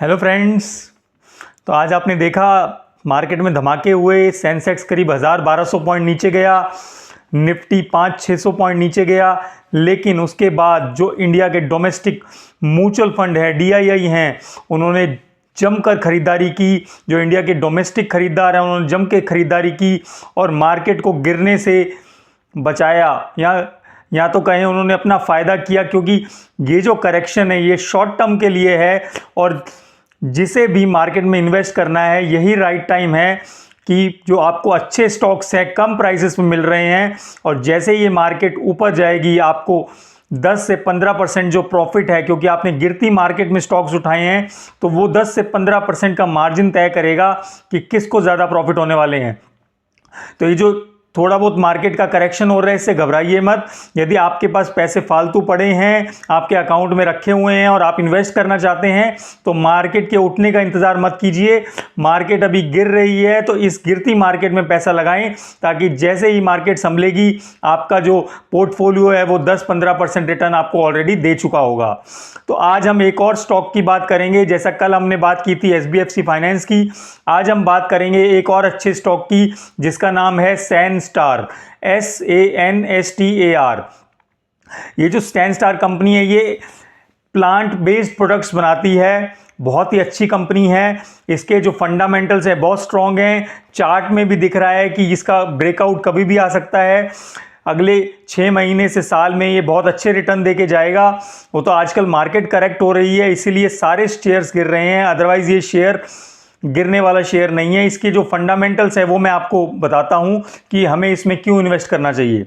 Hello friends. तो आज आपने देखा मार्केट में धमाके हुए। सेंसेक्स करीब 1000-1200 पॉइंट नीचे गया, निफ्टी 500-600 पॉइंट नीचे गया। लेकिन उसके बाद जो इंडिया के डोमेस्टिक म्यूचुअल फंड है, डीआईआई हैं, उन्होंने जमकर खरीदारी की। जो इंडिया के डोमेस्टिक खरीदार हैं उन्होंने जम के खरीदारी की और मार्केट को गिरने से बचाया। या तो कहें उन्होंने अपना फ़ायदा किया, क्योंकि ये जो करेक्शन है ये शॉर्ट टर्म के लिए है और जिसे भी मार्केट में इन्वेस्ट करना है यही राइट टाइम है कि जो आपको अच्छे स्टॉक्स हैं कम प्राइसेस में मिल रहे हैं और जैसे ये मार्केट ऊपर जाएगी आपको 10 से 15% जो प्रॉफिट है, क्योंकि आपने गिरती मार्केट में स्टॉक्स उठाए हैं तो वो 10 से 15% का मार्जिन तय करेगा कि किसको ज़्यादा प्रॉफिट होने वाले हैं। तो ये जो थोड़ा बहुत मार्केट का करेक्शन हो रहा है इससे घबराइए मत। यदि आपके पास पैसे फालतू पड़े हैं, आपके अकाउंट में रखे हुए हैं और आप इन्वेस्ट करना चाहते हैं तो मार्केट के उठने का इंतजार मत कीजिए। मार्केट अभी गिर रही है तो इस गिरती मार्केट में पैसा लगाएं, ताकि जैसे ही मार्केट संभलेगी आपका जो पोर्टफोलियो है वो 10-15% रिटर्न आपको ऑलरेडी दे चुका होगा। तो आज हम एक और स्टॉक की बात करेंगे। जैसा कल हमने बात की थी एसबीएफसी फाइनेंस की, आज हम बात करेंगे एक और अच्छे स्टॉक की जिसका नाम है सैनस्टार, SANSTAR। ये जो सैनस्टार कंपनी है ये प्लांट बेस्ड प्रोडक्ट्स बनाती है, बहुत ही अच्छी कंपनी है। इसके जो फंडामेंटल्स है बहुत स्ट्रांग हैं। चार्ट में भी दिख रहा है कि इसका ब्रेकआउट कभी भी आ सकता है। अगले 6 महीने से साल में ये बहुत अच्छे रिटर्न देके जाएगा। वो तो आजकल मार्केट करेक्ट हो रही है इसीलिए सारे शेयर्स गिर रहे हैं, अदरवाइज ये शेयर गिरने वाला शेयर नहीं है। इसके जो फंडामेंटल्स है वो मैं आपको बताता हूं कि हमें इसमें क्यों इन्वेस्ट करना चाहिए।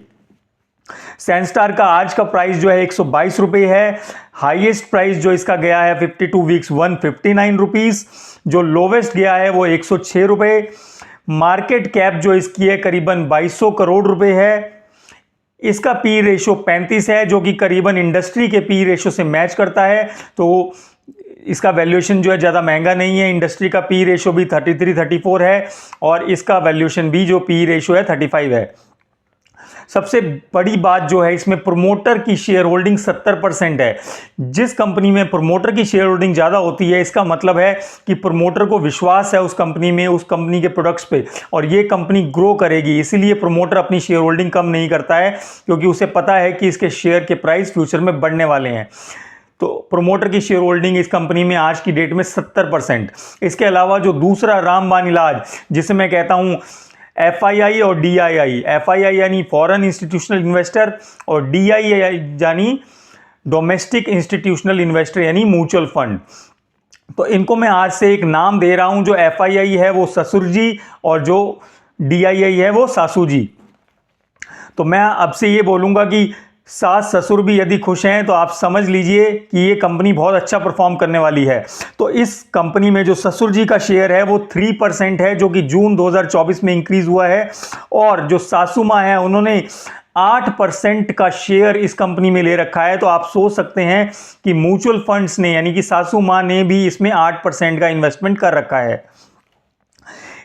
सैनस्टार का आज का प्राइस जो है 122 रुपये है। हाईएस्ट प्राइस जो इसका गया है 52 वीक्स 159 रुपीस। जो लोवेस्ट गया है वो 106 रुपये। मार्केट कैप जो इसकी है करीबन 2200 करोड़ रुपए है। इसका पी रेशो 35 है जो कि करीबन इंडस्ट्री के पी रेशो से मैच करता है। तो इसका वैल्यूएशन जो है ज़्यादा महंगा नहीं है। इंडस्ट्री का पी रेशो भी 33-34 है और इसका वैल्यूएशन भी जो पी रेशो है 35 है। सबसे बड़ी बात जो है इसमें प्रोमोटर की शेयर होल्डिंग 70% है। जिस कंपनी में प्रोमोटर की शेयर होल्डिंग ज़्यादा होती है इसका मतलब है कि प्रोमोटर को विश्वास है उस कंपनी में, उस कंपनी के प्रोडक्ट्स पे, और ये कंपनी ग्रो करेगी। इसीलिए प्रोमोटर अपनी शेयर होल्डिंग कम नहीं करता है, क्योंकि उसे पता है कि इसके शेयर के प्राइस फ्यूचर में बढ़ने वाले हैं। तो प्रोमोटर की शेयर होल्डिंग इस कंपनी में आज की डेट में 70%। इसके अलावा जो दूसरा रामबाण इलाज जिसे मैं कहता हूं FII और DII, FII यानी फॉरेन इंस्टीट्यूशनल इन्वेस्टर और DII यानी डोमेस्टिक इंस्टीट्यूशनल इन्वेस्टर यानी म्यूचुअल फंड। तो इनको मैं आज से एक नाम दे रहा हूं। जो FII है वो ससुर जी और जो DII है वो सासू जी। तो मैं अब से ये बोलूंगा कि सास ससुर भी यदि खुश हैं तो आप समझ लीजिए कि ये कंपनी बहुत अच्छा परफॉर्म करने वाली है। तो इस कंपनी में जो ससुर जी का शेयर है वो 3% है, जो कि जून 2024 में इंक्रीज हुआ है। और जो सासू माँ है उन्होंने 8% का शेयर इस कंपनी में ले रखा है। तो आप सोच सकते हैं कि म्यूचुअल फंड्स ने यानी कि सासू माँ ने भी इसमें 8% का इन्वेस्टमेंट कर रखा है।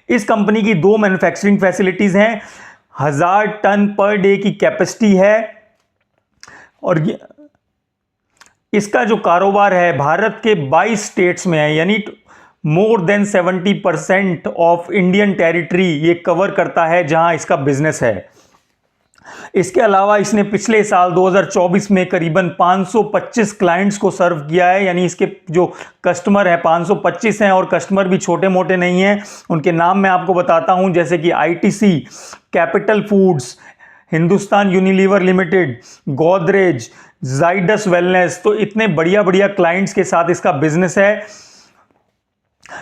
इस कंपनी की 2 मैन्युफैक्चरिंग फैसिलिटीज हैं, 1000 टन पर डे की कैपेसिटी है और इसका जो कारोबार है भारत के 22 स्टेट्स में है, यानी more than 70% of Indian territory ये कवर करता है जहां इसका बिजनेस है। इसके अलावा इसने पिछले साल 2024 में करीबन 525 क्लाइंट्स को सर्व किया है, यानी इसके जो कस्टमर है 525 हैं और कस्टमर भी छोटे मोटे नहीं हैं। उनके नाम मैं आपको बताता हूं, जैसे कि ITC, capital foods, Hindustan Unilever limited, Godrej, Zydus wellness. तो इतने बढ़िया बढ़िया क्लाइंट्स के साथ इसका बिजनेस है।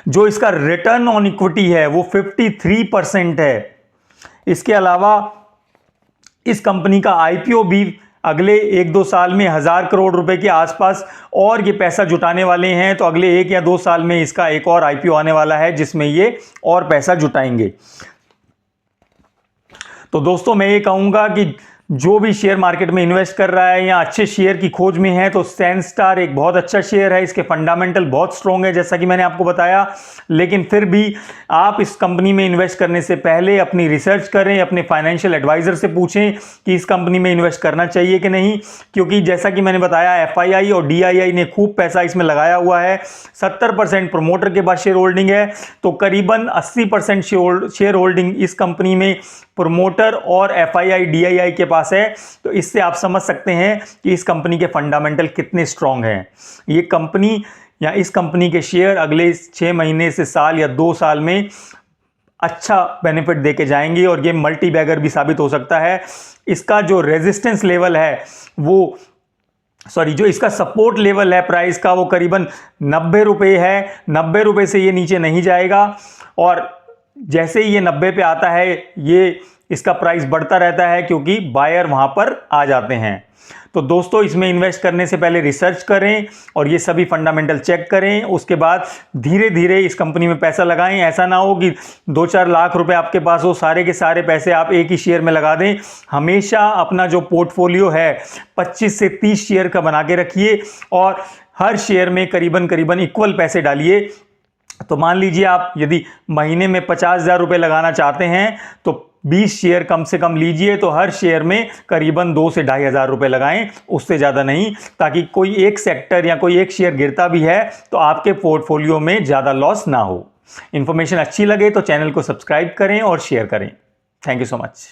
जो इसका रिटर्न ऑन इक्विटी है वो 53% है। इसके अलावा इस कंपनी का IPO भी अगले 1-2 साल में 1000 करोड़ रुपए के आसपास और ये पैसा जुटाने वाले हैं। तो अगले 1 या 2 साल में इसका एक और IPO आने वाला है जिसमें ये और पैसा जुटाएंगे। तो दोस्तों मैं ये कहूंगा कि जो भी शेयर मार्केट में इन्वेस्ट कर रहा है या अच्छे शेयर की खोज में है तो स्टैंडस्टार एक बहुत अच्छा शेयर है। इसके फंडामेंटल बहुत स्ट्रॉन्ग है जैसा कि मैंने आपको बताया, लेकिन फिर भी आप इस कंपनी में इन्वेस्ट करने से पहले अपनी रिसर्च करें, अपने फाइनेंशियल एडवाइजर से पूछें कि इस कंपनी में इन्वेस्ट करना चाहिए कि नहीं, क्योंकि जैसा कि मैंने बताया FII और DII ने खूब पैसा इसमें लगाया हुआ है। 70% प्रमोटर के पास शेयर होल्डिंग है, तो करीबन 80% शेयर होल्डिंग इस कंपनी में प्रमोटर और FII DII के पास है। तो इससे आप समझ सकते हैं कि इस कंपनी के फंडामेंटल कितने स्ट्रांग हैं। ये कंपनी या इस कंपनी के शेयर अगले 6 महीने से साल या 2 साल में अच्छा बेनिफिट देके जाएंगे और ये मल्टी बैगर भी साबित हो सकता है। इसका जो रेजिस्टेंस लेवल है वो जो इसका सपोर्ट लेवल है प्राइस का वो करीबन 90 रुपये है। 90 रुपये से ये नीचे नहीं जाएगा और जैसे ही ये 90 पे आता है ये इसका प्राइस बढ़ता रहता है क्योंकि बायर वहां पर आ जाते हैं। तो दोस्तों इसमें इन्वेस्ट करने से पहले रिसर्च करें और ये सभी फंडामेंटल चेक करें, उसके बाद धीरे धीरे इस कंपनी में पैसा लगाएं। ऐसा ना हो कि 2-4 लाख रुपए आपके पास हो, सारे के सारे पैसे आप एक ही शेयर में लगा दें। हमेशा अपना जो पोर्टफोलियो है 25 से 30 शेयर का बना के रखिए और हर शेयर में करीबन इक्वल पैसे डालिए। तो मान लीजिए आप यदि महीने में 50,000 रुपये लगाना चाहते हैं तो 20 शेयर कम से कम लीजिए, तो हर शेयर में करीबन 2 से 2,500 रुपये लगाएं, उससे ज़्यादा नहीं, ताकि कोई एक सेक्टर या कोई एक शेयर गिरता भी है तो आपके पोर्टफोलियो में ज़्यादा लॉस ना हो। इन्फॉर्मेशन अच्छी लगे तो चैनल को सब्सक्राइब करें और शेयर करें। Thank you so much.